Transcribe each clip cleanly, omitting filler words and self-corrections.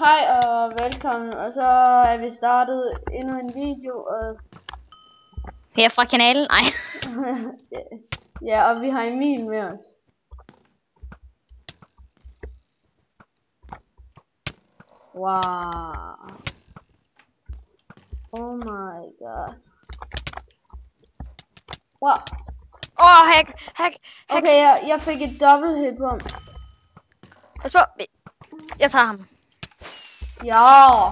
Hej og velkommen, og så er vi startet endnu en video, og Her fra kanalen, nej. ja, og vi har Emil med os. Wow. Oh my god. Wow. Hack. Okay, jeg fik et dobbelt hit på ham. Jeg tager ham. Ja.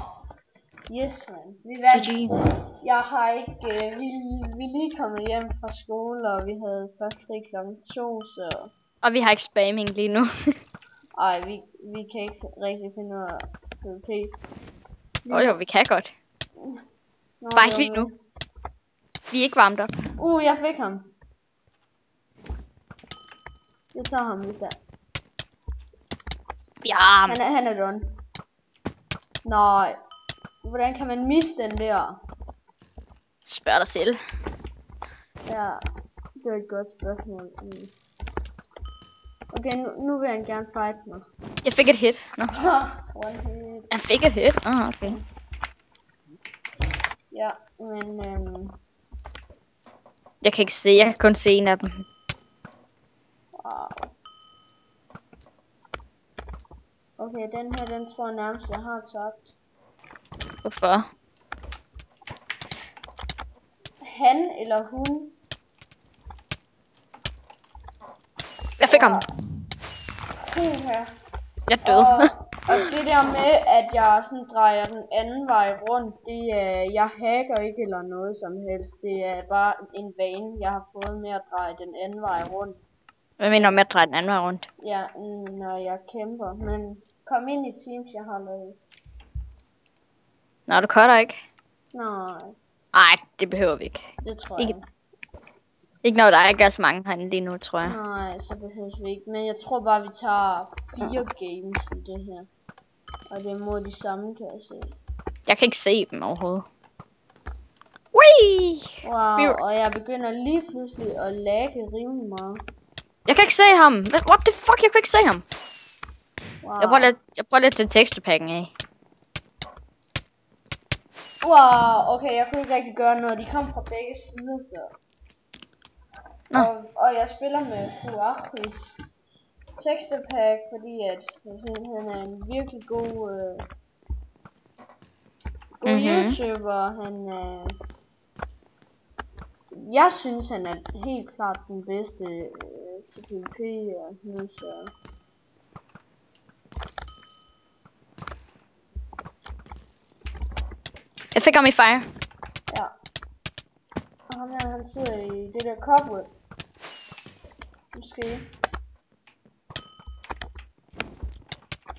Yes, man. Vi vandt. GG. Jeg har ikke, vi lige kommet hjem fra skole, og vi havde først fri klokken 2, så... Og vi har ikke spamming lige nu. Ej, vi kan ikke rigtig finde ud af PvP. Jo, vi kan godt. Nå, Bare ikke lige nu. Vi er ikke varmt op. Jeg fik ham. Jeg tager ham, hvis der. Ja. Han er done. Nej. Hvordan kan man miste den der? Spørg dig selv. Ja, det er et godt spørgsmål. Okay, nu vil han gerne fight mig. Jeg fik et hit. Nå. One hit. Jeg fik et hit? Okay. Ja, men Jeg kan ikke se, jeg kan kun se en af dem. wow. Okay, den tror jeg nærmest, jeg har tabt. Hvorfor? Han eller hun? Jeg fik ham. Jeg døde. Og det der med, at jeg sådan drejer den anden vej rundt, det er, jeg hacker ikke eller noget som helst. Det er bare en vane, jeg har fået med at dreje den anden vej rundt. Hvad mener du med at dreje den anden vej rundt? Ja, når jeg kæmper. Men kom ind i teams, jeg har lavet. Nå, du cutter ikke. Nej, Nej, det behøver vi ikke. det tror jeg ikke. Ikke når der ikke er så mange herinde lige nu, tror jeg. Nej, så behøver vi ikke. Men jeg tror bare, vi tager 4 games i det her. Og det er mod de samme, kan jeg se. Jeg kan ikke se dem overhovedet. Whee! Wow, og jeg begynder lige pludselig at lagge rimelig meget. Jeg kan ikke se ham. What the fuck? Jeg kan ikke se ham. Wow. Jeg prøver lidt til tekstpakken af. Wow, okay, jeg kunne ikke rigtig gøre noget. De kom fra begge sider, så... Og jeg spiller med Fuachis teksterpack, fordi at han er en virkelig god, YouTuber. Jeg synes, han er helt klart den bedste til PvP og nu, så... Jeg fik ham i fire. Ja. Og ham her, han sidder i det der cobweb. Måske.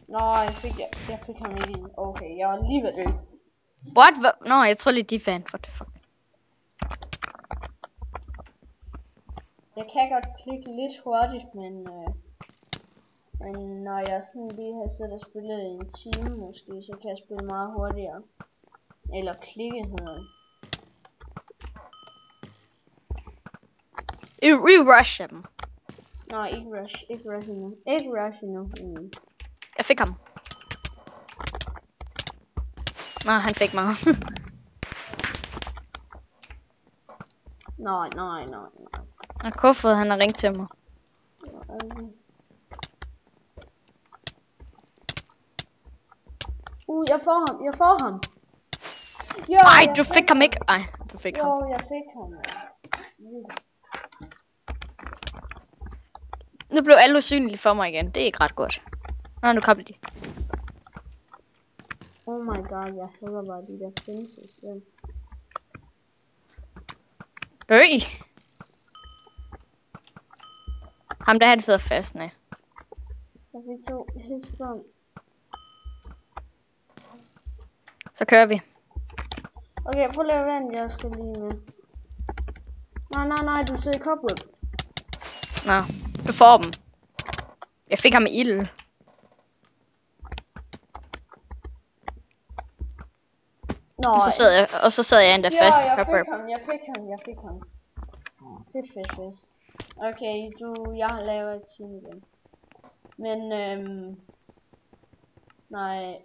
Nå, jeg fik ham ikke i. Okay, jeg var lige ved at dø. What? Nå, jeg tror lige de fandt. What the fuck? Jeg kan godt klikke lidt hurtigt, men når jeg sådan lige har siddet og spillet en time måske, så kan jeg spille meget hurtigere. Eller klikke hedder det. We rush dem. Nej, ikke rush endnu. Jeg fik ham. Nå, han fik mig. Nej. Og Kofod, han har ringet til mig. Jeg får ham. Jo, Ej, du fik ham ikke. Ej, du fik ham. Jo, jeg fik ham. Nu blev alle usynlige for mig igen. Det er ikke ret godt. Nå, nu kommer de. Oh my god, jeg hader bare de der fences. Ham der, han sidder fast, nej. Jeg fik 2 hits på ham. Så kører vi. Okay, prøv lige at vente, jeg skal lige med. Nej, du sidder i cobweb. Nå, du får dem. Jeg fik ham med ild. Nå, og så sad jeg endda fast i cobweb. Jeg fik ham. Fedt. Okay, jeg har lavet et team igen. Men, nej,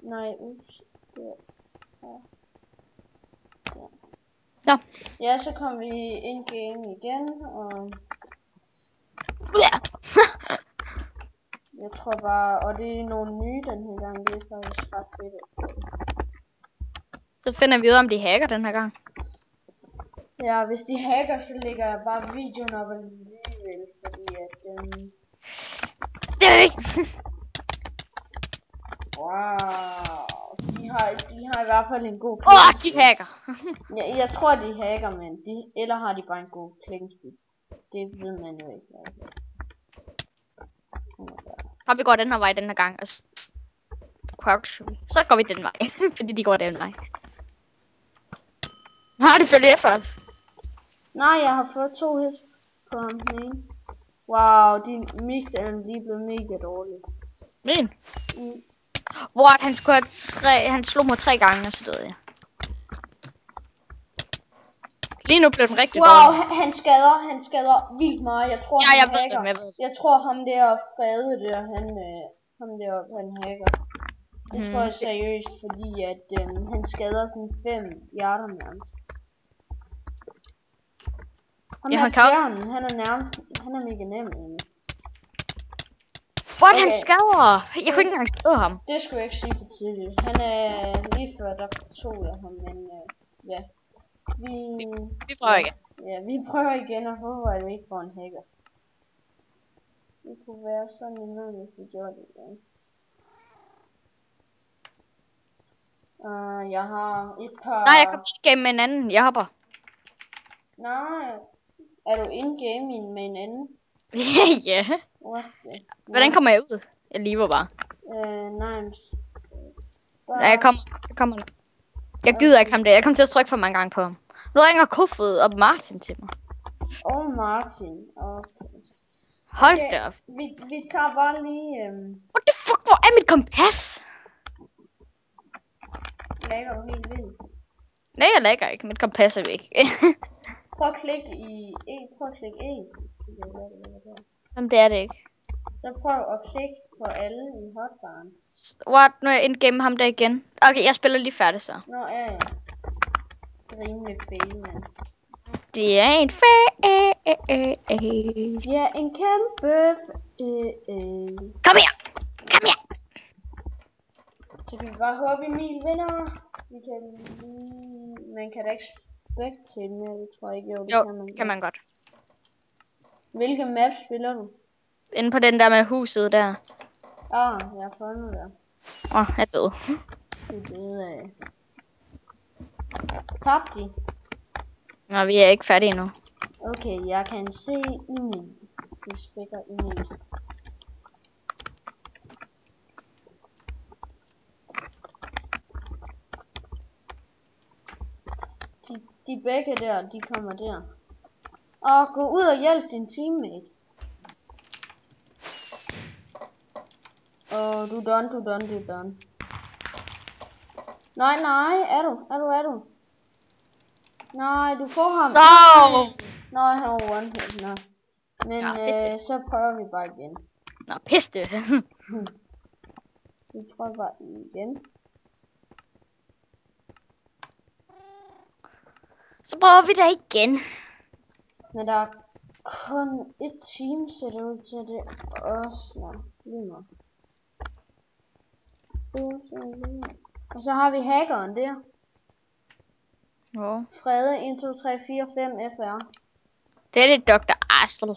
Nej, ups. Ja. Ja, så kom vi ind game igen, og jeg tror bare, og det er nogle nye den her gang, det er faktisk ret fedt. Så finder vi ud af, om de hacker den her gang. Ja, hvis de hacker, så lægger jeg bare videoen op alligevel, fordi at wow, de har i hvert fald en god de hacker. jeg tror de hacker, men eller har de bare en god klingspeed. Det ved man jo ikke. Og vi går den her vej den her gang. Og så går vi den vej, fordi de går den vej. Har de følger efter os? Nej, jeg har fået 2 hits på ham den ene. Wow, din mic er lige blevet mega dårlig. Min? Hvor han skulle have han slog mig 3 gange, og så døde jeg. Lige nu blev den rigtig dårlig. Han skader vildt meget. Jeg tror, han hacker. Jeg tror ham der Frede der, han hacker. Det tror jeg seriøst, fordi at han skader sådan 5 hjerter nærmest. Han er nærmest, han er mega nem egentlig. What, han skader? Jeg kunne ikke engang skade ham. Det skulle jeg ikke sige for tidligt. Han er lige før, der tog jeg ham, men ja. Vi prøver igen. Ja, vi prøver igen og håber, at vi ikke får en hacker. Det kunne være sådan en måde, hvis vi gjorde det igen. Jeg har et par... Nej, jeg kommer in-game med en anden. Jeg hopper. Nej. Er du in-game med en anden? Ja. Hvordan kommer jeg ud? Jeg lever bare. Nice. Nej, jeg kommer. Jeg gider ikke ham der. Jeg kommer til at trykke for mange gange på ham. Nu ringer Kofod og Martin til mig. Martin. Okay. Hold da op. Vi tager bare lige... What the fuck? Hvor er mit kompas? Lægger du helt vildt? Nej, jeg lægger ikke. Mit kompas er væk. Prøv at klikke E. Prøv at klikke E. Jamen, det er det ikke. Så prøv at klikke på alle i hotbaren. What? Nu er jeg indgennem ham der igen. Okay, jeg spiller lige færdig så. Nå, ja. Rimelig fail, mand. Det er en fail. Ja, en kæmpe Kom her! Kom her! Så kan vi bare håbe, Emil vinder. Vi kan lige... Man kan da ikke spectate mere, det tror jeg ikke. Jo, kan man godt. Hvilke map spiller du? Inde på den der med huset der. Jeg har fundet der. Jeg er død. Du døde af. Tabte de? Nå, vi er ikke færdige endnu. Okay, jeg kan se Emil. Vi spækker Emil. De begge der, de kommer der. Og gå ud og hjælp din teammate. Du er done. Nej, er du? Nej, du får ham. No! Nej, han var one hit, nå. Men så prøver vi bare igen. Nå, pis det. Vi prøver bare igen. Så prøver vi det igen. Men der er kun et team, ser det ud til det også. Nå, lige nu. Og så har vi hackeren der. Frede 1, 2, 3, 4, 5 FR. Det er det Dr. Arsel.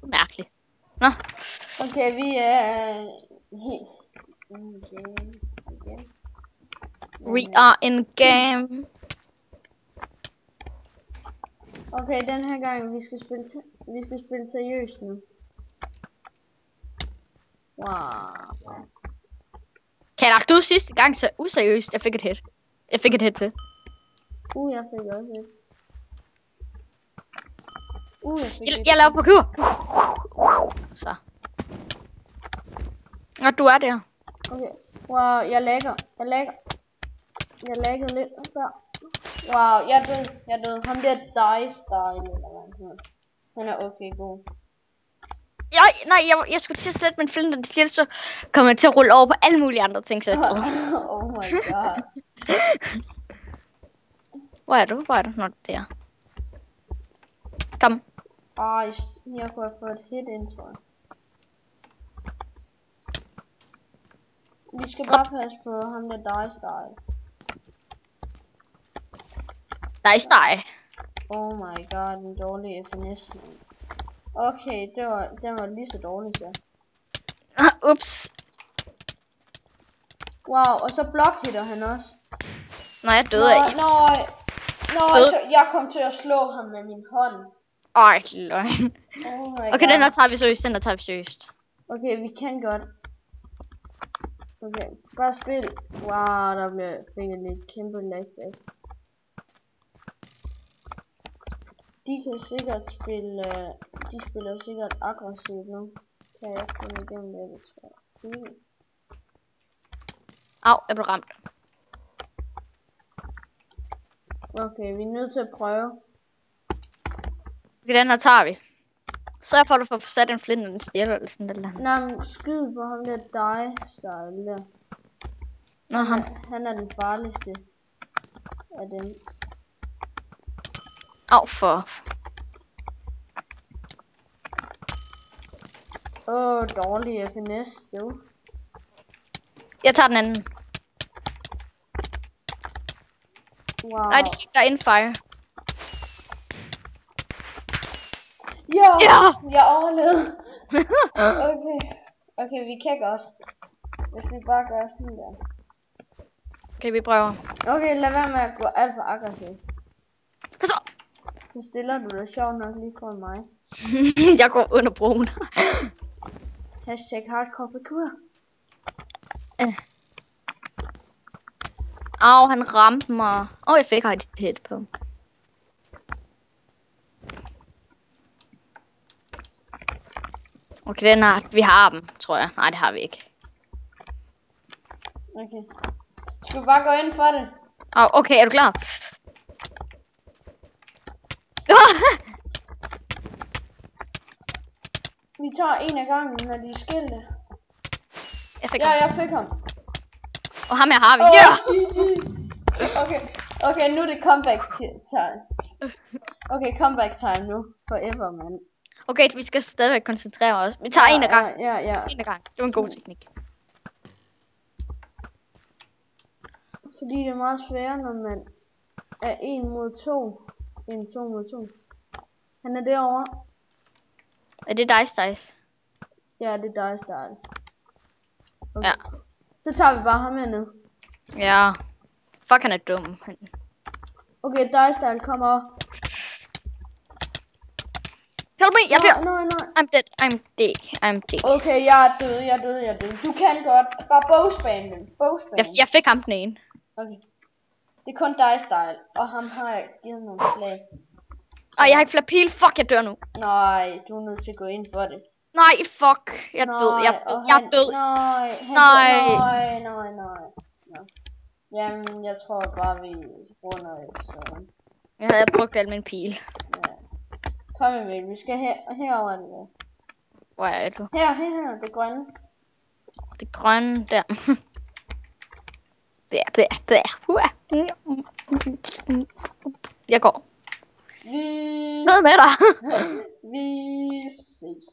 Mærkeligt. Nå. Okay, vi er... We are in game. Okay, den her gang vi skal spille seriøst nu. Wow. Kalder du sidste gang så useriøst? Jeg fik et hit. Jeg fik et hit til. Jeg fik også et. Jeg laver på kur. Så. Og du er der. Okay. Wow, jeg lægger lidt før. Wow, jeg er død. Ham der die style eller hvad han hedder. Han er okay god. Jeg skulle til at slette min flint, og det så kom jeg til at rulle over på alle mulige andre ting, så jeg døde. Oh my god. Hvor er du? Nå, det er. Kom. Jeg kunne have fået et hit ind, tror jeg. Vi skal bare passe på ham der Dicestyle. Dicestyle? Oh my god, en dårlig FNS. Okay, den var lige så dårlig der. Ups. Wow, og så blockhitter han også. Nej, jeg døde ikke. Nej, jeg kom til at slå ham med min hånd. Ej, løgn. Oh okay, den der tager vi seriøst, Okay, vi kan godt. Okay, bare spil. Wow, fik jeg lidt kæmpe lagback. De kan sikkert spille, de spiller sikkert aggressivt nu. Kan jeg komme igennem det, tror jeg. Au, jeg blev ramt. Okay, vi er nødt til at prøve. Okay, den her tager vi. Sørg for, at du får sat en flint, og den stjæler eller sådan noget. Nej, men skyd på ham der Dicestyle der. Nå, han er den farligste af dem. Au, for. Dårlig FNS, du. Jeg tager den anden. Wow. Nej, de fik der infire. Ja! Jeg overlevede. Okay, vi kan godt. Hvis vi bare gør sådan der. Okay, vi prøver. Okay, lad være med at gå alt for aggressivt. Så. Nu stiller du dig sjovt nok lige foran mig. Jeg går under broen. Hashtag hardcore parkour. Au, han ramte mig. Jeg fik et hit på. Okay, vi har dem, tror jeg. Nej, det har vi ikke. Okay. Skal vi bare gå ind for det? Okay, er du klar? Vi tager en af gangen, når de er skilte. Jeg fik ham. Og ham her har vi. Ja! Okay, nu er det comeback time. Okay, comeback time nu. Forever, man. Okay, vi skal stadigvæk koncentrere os. Vi tager en af gangen. Ja. En af gangen. Det var en god teknik. Fordi det er meget sværere, når man er 1 mod 2. En 2 mod 2. Han er derovre. Er det Dice? Ja, det er Dicestyle. Okay. Ja. Så tager vi bare ham herned. Ja. Fuck, han er dum. Okay, Dicestyle kommer. Help me, jeg dør. Nej. I'm dead. Okay, jeg er død. Du kan godt. Bare bogspam den. Jeg fik ham den ene. Okay. Det er kun Dicestyle, og ham har jeg givet nogle slag. Jeg har ikke flere pil. Fuck, jeg dør nu. Nej, du er nødt til at gå ind for det. Nej, fuck. Jeg er død. Jeg er død. Nej. Jamen, jeg tror bare, vi runder så. Jeg havde brugt al min pil. Ja. Kom Emil, vi skal herover nu. Hvor er du? Her, det grønne. Det grønne der. Jeg går. Vi Skrid med dig. Vi ses.